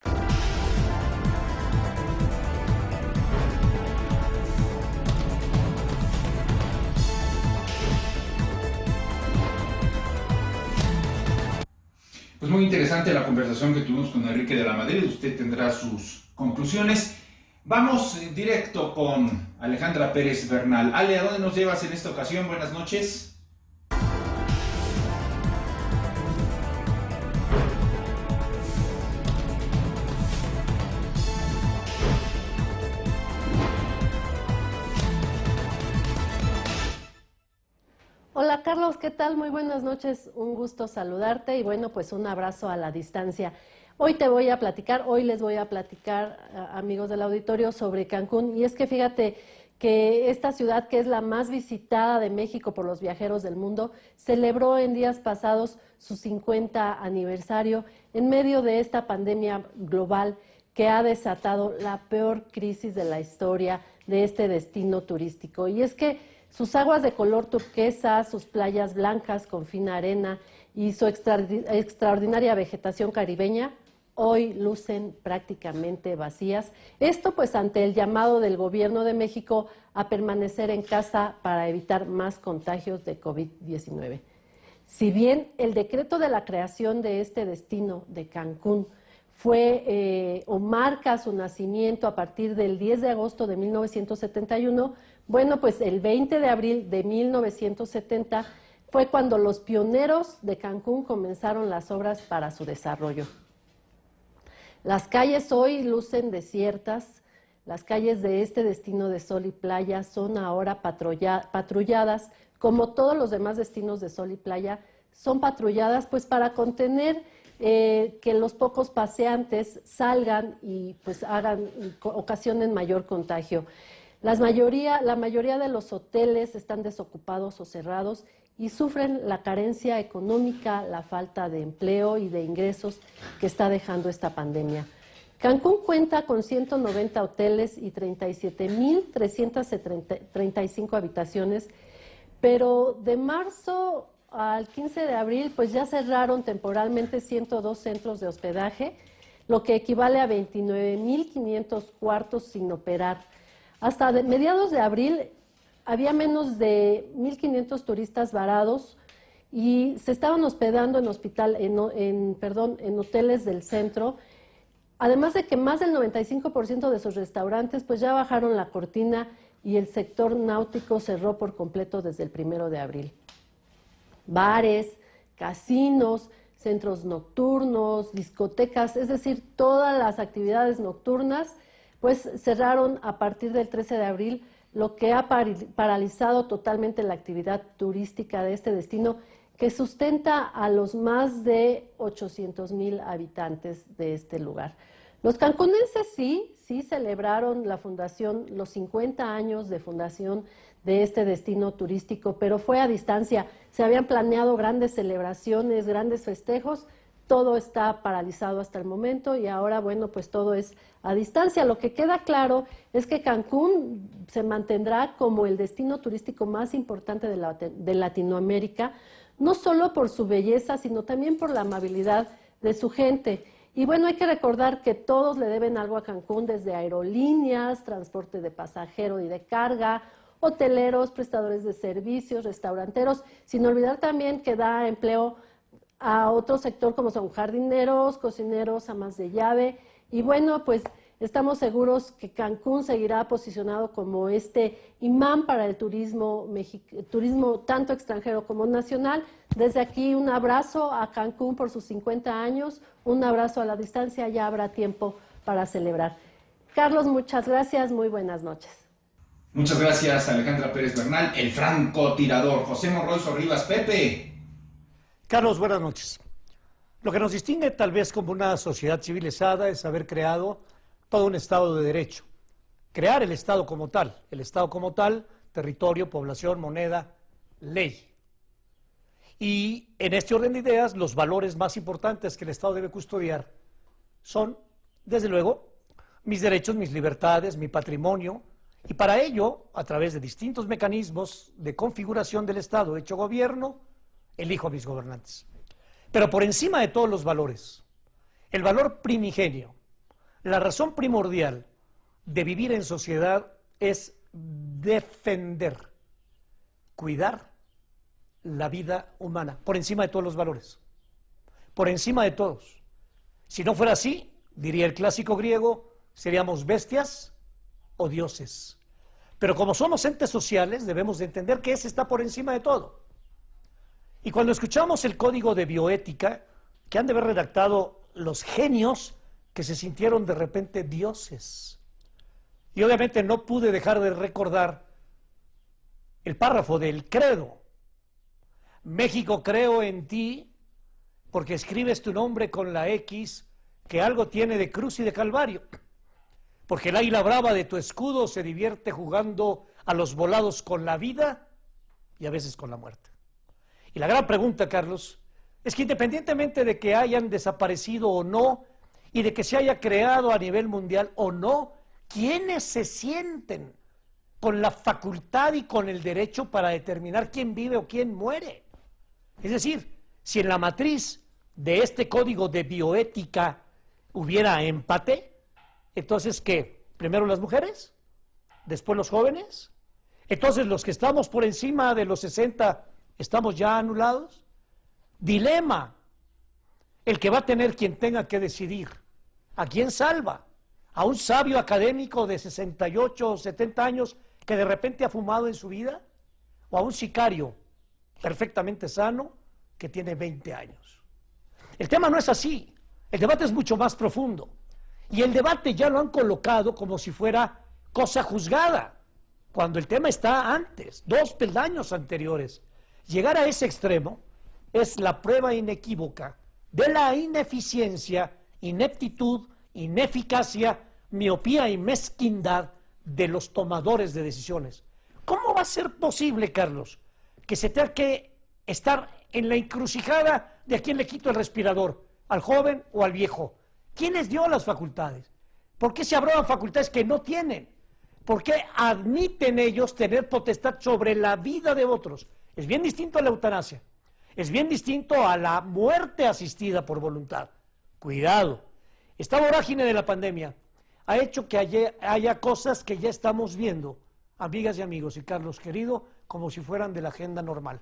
Pues muy interesante la conversación que tuvimos con Enrique de la Madrid. Usted tendrá sus conclusiones. Vamos directo con Alejandra Pérez Bernal. Ale, ¿a dónde nos llevas en esta ocasión? Buenas noches. Hola Carlos, ¿qué tal? Muy buenas noches, un gusto saludarte y bueno, pues un abrazo a la distancia. Hoy les voy a platicar, amigos del auditorio, sobre Cancún. Y es que fíjate que esta ciudad, que es la más visitada de México por los viajeros del mundo, celebró en días pasados su 50 aniversario en medio de esta pandemia global que ha desatado la peor crisis de la historia de este destino turístico. Y es que sus aguas de color turquesa, sus playas blancas con fina arena y su extraordinaria vegetación caribeña hoy lucen prácticamente vacías. Esto pues ante el llamado del Gobierno de México a permanecer en casa para evitar más contagios de COVID-19. Si bien el decreto de la creación de este destino de Cancún fue o marca su nacimiento a partir del 10 de agosto de 1971, bueno, pues el 20 de abril de 1970 fue cuando los pioneros de Cancún comenzaron las obras para su desarrollo. Las calles hoy lucen desiertas, las calles de este destino de sol y playa son ahora patrulladas, como todos los demás destinos de sol y playa, son patrulladas pues para contener que los pocos paseantes salgan y pues ocasionen mayor contagio. La mayoría de los hoteles están desocupados o cerrados y sufren la carencia económica, la falta de empleo y de ingresos que está dejando esta pandemia. Cancún cuenta con 190 hoteles y 37,335 habitaciones, pero de marzo al 15 de abril pues ya cerraron temporalmente 102 centros de hospedaje, lo que equivale a 29,500 cuartos sin operar. Hasta mediados de abril había menos de 1,500 turistas varados y se estaban hospedando en hoteles del centro, además de que más del 95% de sus restaurantes pues ya bajaron la cortina y el sector náutico cerró por completo desde el 1 de abril. Bares, casinos, centros nocturnos, discotecas, es decir, todas las actividades nocturnas pues cerraron a partir del 13 de abril, lo que ha paralizado totalmente la actividad turística de este destino que sustenta a los más de 800,000 habitantes de este lugar. Los cancunenses sí celebraron los 50 años de fundación de este destino turístico, pero fue a distancia. Se habían planeado grandes celebraciones, grandes festejos, todo está paralizado hasta el momento y ahora, bueno, pues todo es a distancia. Lo que queda claro es que Cancún se mantendrá como el destino turístico más importante de Latinoamérica, no solo por su belleza, sino también por la amabilidad de su gente. Y bueno, hay que recordar que todos le deben algo a Cancún, desde aerolíneas, transporte de pasajero y de carga, hoteleros, prestadores de servicios, restauranteros, sin olvidar también que da empleo a otro sector como son jardineros, cocineros, amas de llave. Y bueno, pues estamos seguros que Cancún seguirá posicionado como este imán para el turismo tanto extranjero como nacional. Desde aquí un abrazo a Cancún por sus 50 años, un abrazo a la distancia, ya habrá tiempo para celebrar. Carlos, muchas gracias, muy buenas noches. Muchas gracias, Alejandra Pérez Bernal, el francotirador. José Monroy Rivas, Pepe. Carlos, buenas noches. Lo que nos distingue tal vez como una sociedad civilizada es haber creado todo un Estado de Derecho. Crear el Estado como tal, territorio, población, moneda, ley. Y en este orden de ideas, los valores más importantes que el Estado debe custodiar son, desde luego, mis derechos, mis libertades, mi patrimonio, y para ello, a través de distintos mecanismos de configuración del Estado hecho gobierno, elijo a mis gobernantes. Pero por encima de todos los valores, el valor primigenio, la razón primordial de vivir en sociedad es defender, cuidar la vida humana, por encima de todos los valores, por encima de todos. Si no fuera así, diría el clásico griego, seríamos bestias o dioses. Pero como somos entes sociales, debemos de entender que ese está por encima de todo. Y cuando escuchamos el código de bioética, que han de haber redactado los genios que se sintieron de repente dioses. Y obviamente no pude dejar de recordar el párrafo del credo. México, creo en ti, porque escribes tu nombre con la X, que algo tiene de cruz y de calvario. Porque el águila brava de tu escudo se divierte jugando a los volados con la vida y a veces con la muerte. Y la gran pregunta, Carlos, es que independientemente de que hayan desaparecido o no, y de que se haya creado a nivel mundial o no, ¿quiénes se sienten con la facultad y con el derecho para determinar quién vive o quién muere? Es decir, si en la matriz de este código de bioética hubiera empate, entonces, ¿qué? Primero las mujeres, después los jóvenes. Entonces, los que estamos por encima de los 60, ¿estamos ya anulados? Dilema, el que va a tener quien tenga que decidir. ¿A quién salva? ¿A un sabio académico de 68 o 70 años que de repente ha fumado en su vida? ¿O a un sicario perfectamente sano que tiene 20 años? El tema no es así. El debate es mucho más profundo. Y el debate ya lo han colocado como si fuera cosa juzgada, cuando el tema está antes, 2 peldaños anteriores. Llegar a ese extremo es la prueba inequívoca de la ineficiencia, ineptitud, ineficacia, miopía y mezquindad de los tomadores de decisiones. ¿Cómo va a ser posible, Carlos, que se tenga que estar en la encrucijada de a quién le quito el respirador, al joven o al viejo? ¿Quién les dio las facultades? ¿Por qué se abrogan facultades que no tienen? ¿Por qué admiten ellos tener potestad sobre la vida de otros? Es bien distinto a la eutanasia. Es bien distinto a la muerte asistida por voluntad. Cuidado. Esta vorágine de la pandemia ha hecho que haya cosas que ya estamos viendo, amigas y amigos, y Carlos querido, como si fueran de la agenda normal.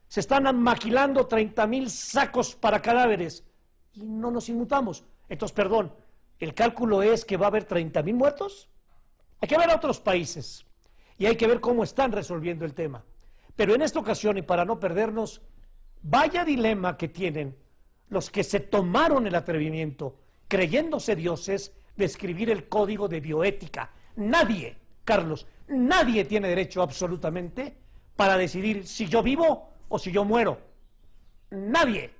Se están maquilando 30,000 sacos para cadáveres y no nos inmutamos. Entonces, perdón, ¿el cálculo es que va a haber 30,000 muertos? Hay que ver a otros países y hay que ver cómo están resolviendo el tema. Pero en esta ocasión, y para no perdernos, vaya dilema que tienen los que se tomaron el atrevimiento, creyéndose dioses, de escribir el código de bioética. Nadie, Carlos, nadie tiene derecho absolutamente para decidir si yo vivo o si yo muero. Nadie,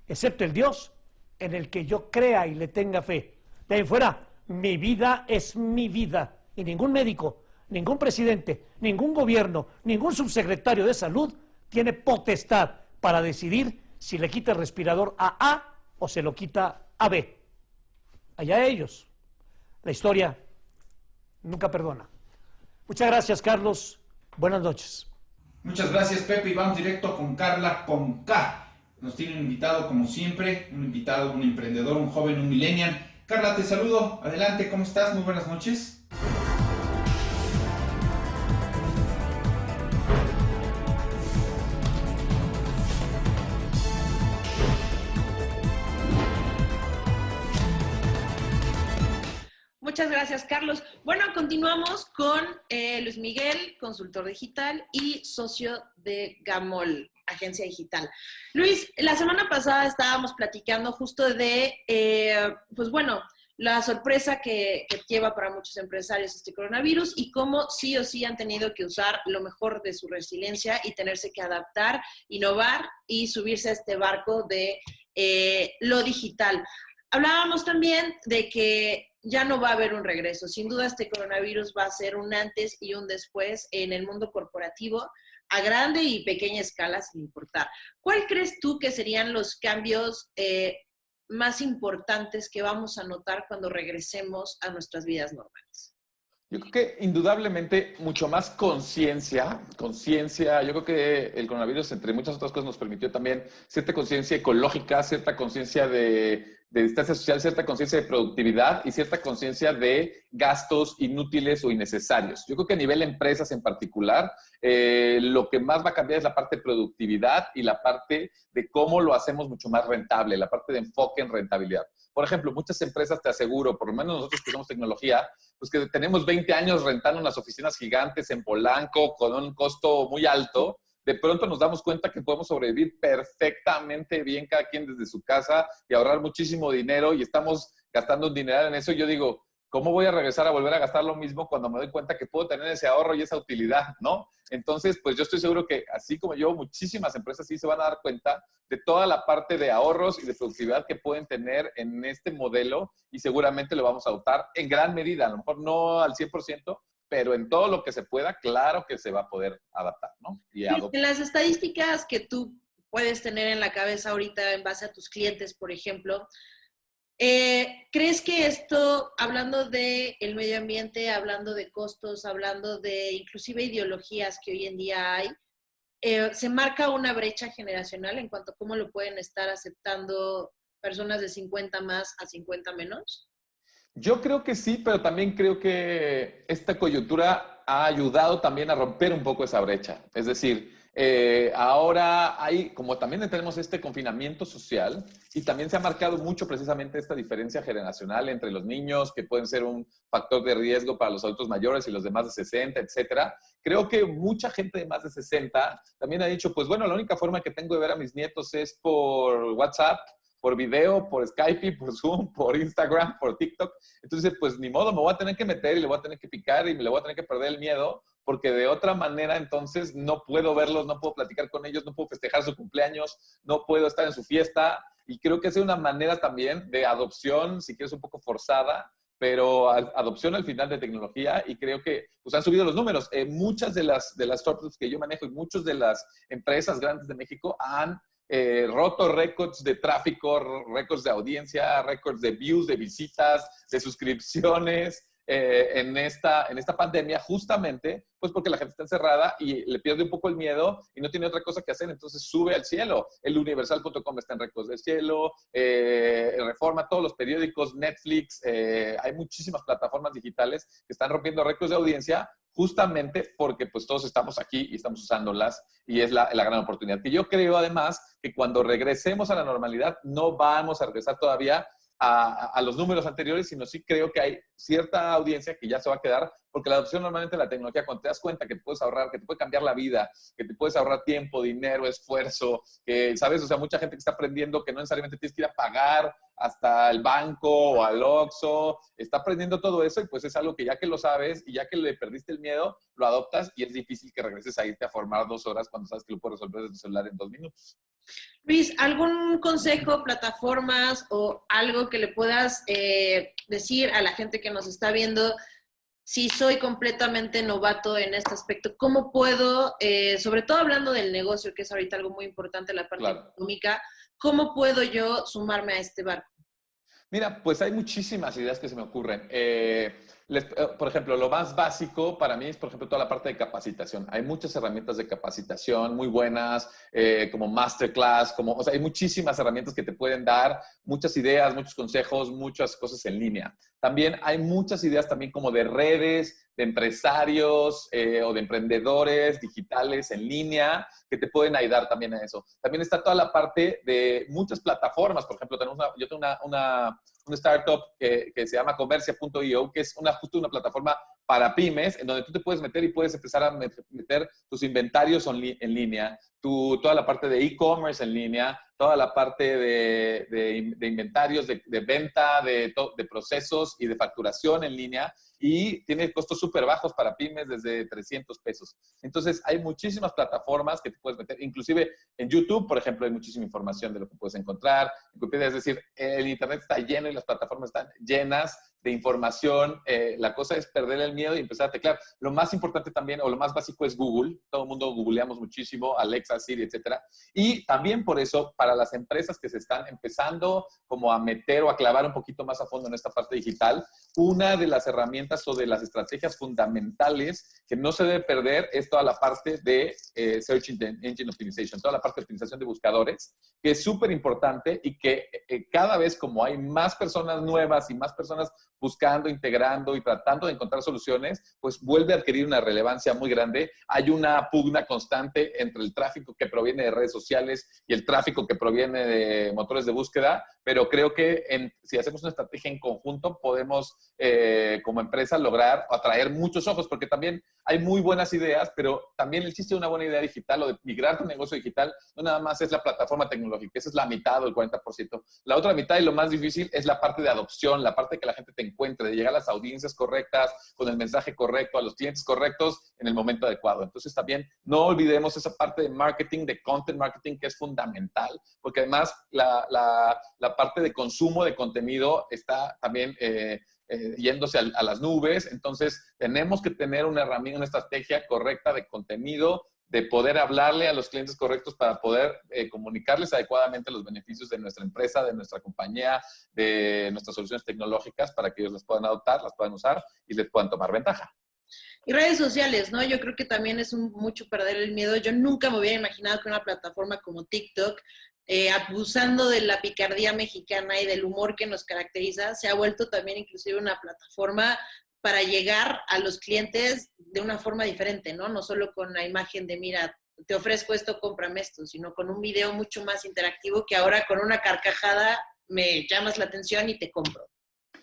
excepto el Dios en el que yo crea y le tenga fe. De ahí fuera, mi vida es mi vida, y ningún médico, ningún presidente, ningún gobierno, ningún subsecretario de salud tiene potestad para decidir si le quita el respirador a A o se lo quita AB. Allá ellos. La historia nunca perdona. Muchas gracias, Carlos. Buenas noches. Muchas gracias, Pepe, y vamos directo con Carla con K. Nos tiene un invitado, como siempre, un invitado, un emprendedor, un joven, un millennial. Carla, te saludo. Adelante, ¿cómo estás? Muy buenas noches. Muchas gracias, Carlos. Bueno, continuamos con Luis Miguel, consultor digital y socio de Gamol, agencia digital. Luis, la semana pasada estábamos platicando justo de, pues bueno, la sorpresa que lleva para muchos empresarios este coronavirus y cómo sí o sí han tenido que usar lo mejor de su resiliencia y tenerse que adaptar, innovar y subirse a este barco de lo digital. Hablábamos también de que ya no va a haber un regreso. Sin duda este coronavirus va a ser un antes y un después en el mundo corporativo a grande y pequeña escala, sin importar. ¿Cuál crees tú que serían los cambios más importantes que vamos a notar cuando regresemos a nuestras vidas normales? Yo creo que indudablemente mucho más conciencia. Yo creo que el coronavirus, entre muchas otras cosas, nos permitió también cierta conciencia ecológica, cierta conciencia de distancia social, cierta conciencia de productividad y cierta conciencia de gastos inútiles o innecesarios. Yo creo que a nivel empresas en particular, lo que más va a cambiar es la parte de productividad y la parte de cómo lo hacemos mucho más rentable, la parte de enfoque en rentabilidad. Por ejemplo, muchas empresas, te aseguro, por lo menos nosotros que somos tecnología, pues que tenemos 20 años rentando unas oficinas gigantes en Polanco con un costo muy alto, de pronto nos damos cuenta que podemos sobrevivir perfectamente bien cada quien desde su casa y ahorrar muchísimo dinero y estamos gastando un dineral en eso. Yo digo, ¿cómo voy a regresar a volver a gastar lo mismo cuando me doy cuenta que puedo tener ese ahorro y esa utilidad, ¿no? Entonces, pues yo estoy seguro que así como yo, muchísimas empresas sí se van a dar cuenta de toda la parte de ahorros y de productividad que pueden tener en este modelo y seguramente lo vamos a adoptar en gran medida, a lo mejor no al 100%, pero en todo lo que se pueda, claro que se va a poder adaptar, ¿no? Y en las estadísticas que tú puedes tener en la cabeza ahorita en base a tus clientes, por ejemplo, ¿crees que esto, hablando del medio ambiente, hablando de costos, hablando de inclusive ideologías que hoy en día hay, se marca una brecha generacional en cuanto a cómo lo pueden estar aceptando personas de 50 más a 50 menos? Yo creo que sí, pero también creo que esta coyuntura ha ayudado también a romper un poco esa brecha. Es decir, ahora hay, como también tenemos este confinamiento social y también se ha marcado mucho precisamente esta diferencia generacional entre los niños, que pueden ser un factor de riesgo para los adultos mayores y los de más de 60, etcétera. Creo que mucha gente de más de 60 también ha dicho, pues bueno, la única forma que tengo de ver a mis nietos es por WhatsApp, por video, por Skype, por Zoom, por Instagram, por TikTok. Entonces, pues ni modo, me voy a tener que meter y le voy a tener que picar y me le voy a tener que perder el miedo, porque de otra manera entonces no puedo verlos, no puedo platicar con ellos, no puedo festejar su cumpleaños, no puedo estar en su fiesta. Y creo que es una manera también de adopción, si quieres un poco forzada, pero adopción al final de tecnología, y creo que pues, han subido los números. Muchas de las startups que yo manejo y muchas de las empresas grandes de México han roto récords de tráfico, récords de audiencia, récords de views, de visitas, de suscripciones en esta pandemia, justamente pues porque la gente está encerrada y le pierde un poco el miedo y no tiene otra cosa que hacer, entonces sube al cielo. El universal.com está en récords del cielo, Reforma, todos los periódicos, Netflix, hay muchísimas plataformas digitales que están rompiendo récords de audiencia justamente porque pues todos estamos aquí y estamos usándolas y es la gran oportunidad. Que yo creo además que cuando regresemos a la normalidad no vamos a regresar todavía a los números anteriores, sino sí creo que hay cierta audiencia que ya se va a quedar, porque la adopción normalmente de la tecnología, cuando te das cuenta que te puedes ahorrar, que te puede cambiar la vida, que te puedes ahorrar tiempo, dinero, esfuerzo, que, ¿sabes? O sea, mucha gente que está aprendiendo que no necesariamente tienes que ir a pagar hasta el banco o al Oxxo, está aprendiendo todo eso y pues es algo que ya que lo sabes y ya que le perdiste el miedo, lo adoptas y es difícil que regreses a irte a formar 2 horas cuando sabes que lo puedes resolver desde tu celular en 2 minutos. Luis, ¿algún consejo, plataformas o algo que le puedas decir a la gente que nos está viendo? Si soy completamente novato en este aspecto, ¿cómo puedo, sobre todo hablando del negocio, que es ahorita algo muy importante, la parte económica, ¿cómo puedo yo sumarme a este barco? Mira, pues hay muchísimas ideas que se me ocurren. Por ejemplo, lo más básico para mí es, por ejemplo, toda la parte de capacitación. Hay muchas herramientas de capacitación muy buenas, como Masterclass, o sea, hay muchísimas herramientas que te pueden dar muchas ideas, muchos consejos, muchas cosas en línea. También hay muchas ideas también como de redes, de empresarios o de emprendedores digitales en línea que te pueden ayudar también a eso. También está toda la parte de muchas plataformas. Por ejemplo, yo tengo una startup que se llama Comercia.io, que es justo una plataforma para pymes, en donde tú te puedes meter y puedes empezar a meter tus inventarios en línea, toda la parte de e-commerce en línea, toda la parte de inventarios, de venta, de procesos y de facturación en línea, y tiene costos súper bajos para pymes desde 300 pesos. Entonces, hay muchísimas plataformas que te puedes meter, inclusive en YouTube, por ejemplo, hay muchísima información de lo que puedes encontrar. Es decir, el Internet está lleno y las plataformas están llenas de información. La cosa es perder el miedo y empezar a teclear. Lo más importante también, o lo más básico, es Google. Todo el mundo googleamos muchísimo, Alexa, Siri, etcétera. Y también por eso, para las empresas que se están empezando como a meter o a clavar un poquito más a fondo en esta parte digital, una de las herramientas o de las estrategias fundamentales que no se debe perder es toda la parte de Search Engine Optimization, toda la parte de optimización de buscadores, que es súper importante y que cada vez como hay más personas nuevas y más personas buscando, integrando y tratando de encontrar soluciones, pues vuelve a adquirir una relevancia muy grande. Hay una pugna constante entre el tráfico que proviene de redes sociales y el tráfico que proviene de motores de búsqueda, pero creo que si hacemos una estrategia en conjunto podemos como empresa lograr atraer muchos ojos, porque también hay muy buenas ideas, pero también el chiste de una buena idea digital o de migrar tu negocio digital no nada más es la plataforma tecnológica, esa es la mitad o el 40%. La otra mitad y lo más difícil es la parte de adopción, la parte de que la gente te encuentre, de llegar a las audiencias correctas, con el mensaje correcto, a los clientes correctos en el momento adecuado. Entonces también no olvidemos esa parte de marketing, de content marketing, que es fundamental, porque además la parte de consumo de contenido está también yéndose a las nubes. Entonces tenemos que tener una herramienta, una estrategia correcta de contenido, de poder hablarle a los clientes correctos para poder comunicarles adecuadamente los beneficios de nuestra empresa, de nuestra compañía, de nuestras soluciones tecnológicas, para que ellos las puedan adoptar, las puedan usar y les puedan tomar ventaja. Y redes sociales, ¿no? Yo creo que también es mucho perder el miedo. Yo nunca me hubiera imaginado que una plataforma como TikTok, abusando de la picardía mexicana y del humor que nos caracteriza, se ha vuelto también inclusive una plataforma para llegar a los clientes de una forma diferente, ¿no? No solo con la imagen de, mira, te ofrezco esto, cómprame esto, sino con un video mucho más interactivo que ahora con una carcajada me llamas la atención y te compro.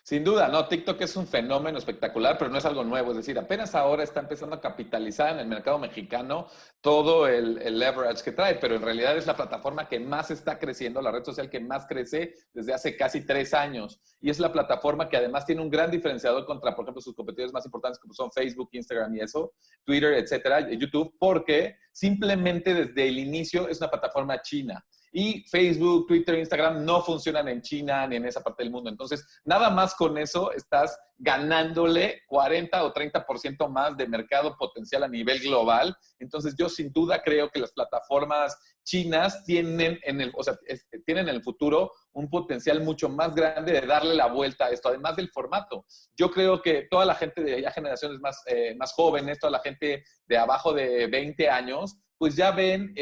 Sin duda, no, TikTok es un fenómeno espectacular, pero no es algo nuevo. Es decir, apenas ahora está empezando a capitalizar en el mercado mexicano todo el leverage que trae, pero en realidad es la plataforma que más está creciendo, la red social que más crece desde hace casi 3 años. Y es la plataforma que además tiene un gran diferenciador contra, por ejemplo, sus competidores más importantes como son Facebook, Instagram y eso, Twitter, etcétera, YouTube, porque simplemente desde el inicio es una plataforma china. Y Facebook, Twitter, Instagram no funcionan en China ni en esa parte del mundo. Entonces, nada más con eso estás ganándole 40 o 30% más de mercado potencial a nivel global. Entonces, yo sin duda creo que las plataformas chinas tienen en el futuro un potencial mucho más grande de darle la vuelta a esto, además del formato. Yo creo que toda la gente de ya generaciones más jóvenes, toda la gente de abajo de 20 años, pues ya ven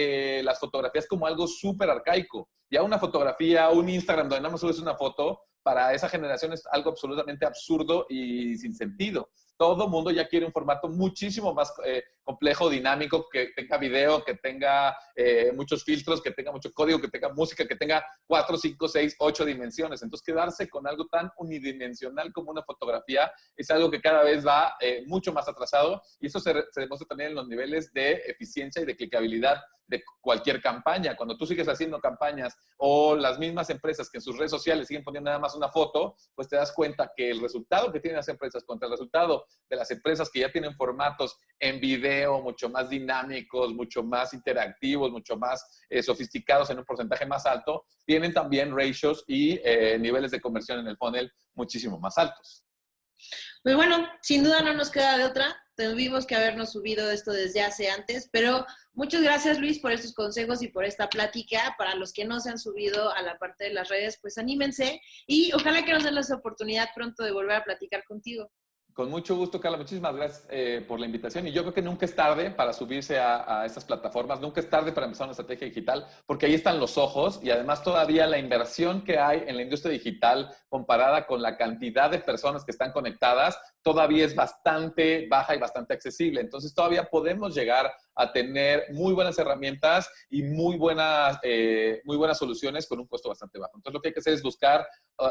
las fotografías como algo súper arcaico. Ya una fotografía, un Instagram donde nada más subes una foto, para esa generación es algo absolutamente absurdo y sin sentido. Todo mundo ya quiere un formato muchísimo más complejo, dinámico, que tenga video, que tenga muchos filtros, que tenga mucho código, que tenga música, que tenga 4, 5, 6, 8 dimensiones. Entonces, quedarse con algo tan unidimensional como una fotografía es algo que cada vez va mucho más atrasado, y eso se demuestra también en los niveles de eficiencia y de clicabilidad de cualquier campaña. Cuando tú sigues haciendo campañas o las mismas empresas que en sus redes sociales siguen poniendo nada más una foto, pues te das cuenta que el resultado que tienen las empresas contra el resultado de las empresas que ya tienen formatos en video mucho más dinámicos, mucho más interactivos, mucho más sofisticados en un porcentaje más alto, tienen también ratios y niveles de conversión en el funnel muchísimo más altos. Pues bueno, sin duda no nos queda de otra tuvimos que habernos subido esto desde hace antes, pero muchas gracias, Luis, por estos consejos y por esta plática. Para los que no se han subido a la parte de las redes, pues anímense y ojalá que nos den la oportunidad pronto de volver a platicar contigo. Con mucho gusto, Carla. Muchísimas gracias por la invitación. Y yo creo que nunca es tarde para subirse a estas plataformas. Nunca es tarde para empezar una estrategia digital, porque ahí están los ojos y además todavía la inversión que hay en la industria digital comparada con la cantidad de personas que están conectadas todavía es bastante baja y bastante accesible. Entonces todavía podemos llegar a tener muy buenas herramientas y muy buenas soluciones con un costo bastante bajo. Entonces lo que hay que hacer es buscar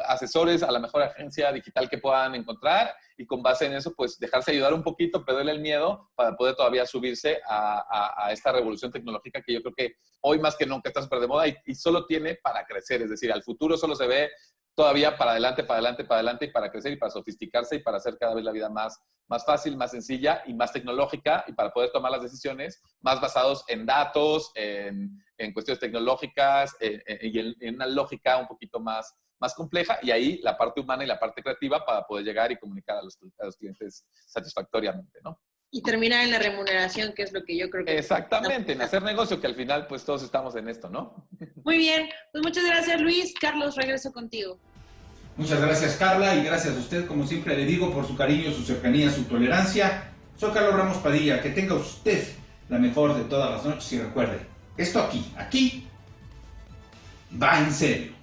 asesores a la mejor agencia digital que puedan encontrar y con base en eso, pues dejarse ayudar un poquito, perderle el miedo para poder todavía subirse a esta revolución tecnológica que yo creo que hoy más que nunca está súper de moda y solo tiene para crecer. Es decir, al futuro solo se ve todavía para adelante y para crecer y para sofisticarse y para hacer cada vez la vida más fácil, más sencilla y más tecnológica y para poder tomar las decisiones más basados en datos, en cuestiones tecnológicas y en una lógica un poquito más compleja y ahí la parte humana y la parte creativa para poder llegar y comunicar a los clientes satisfactoriamente, ¿no? Y terminar en la remuneración, que es lo que yo creo que... Exactamente, en hacer negocio, que al final pues todos estamos en esto, ¿no? Muy bien, pues muchas gracias, Luis. Carlos, regreso contigo. Muchas gracias, Carla, y gracias a usted, como siempre le digo, por su cariño, su cercanía, su tolerancia. Soy Carlos Ramos Padilla. Que tenga usted la mejor de todas las noches y recuerde, esto aquí va en serio.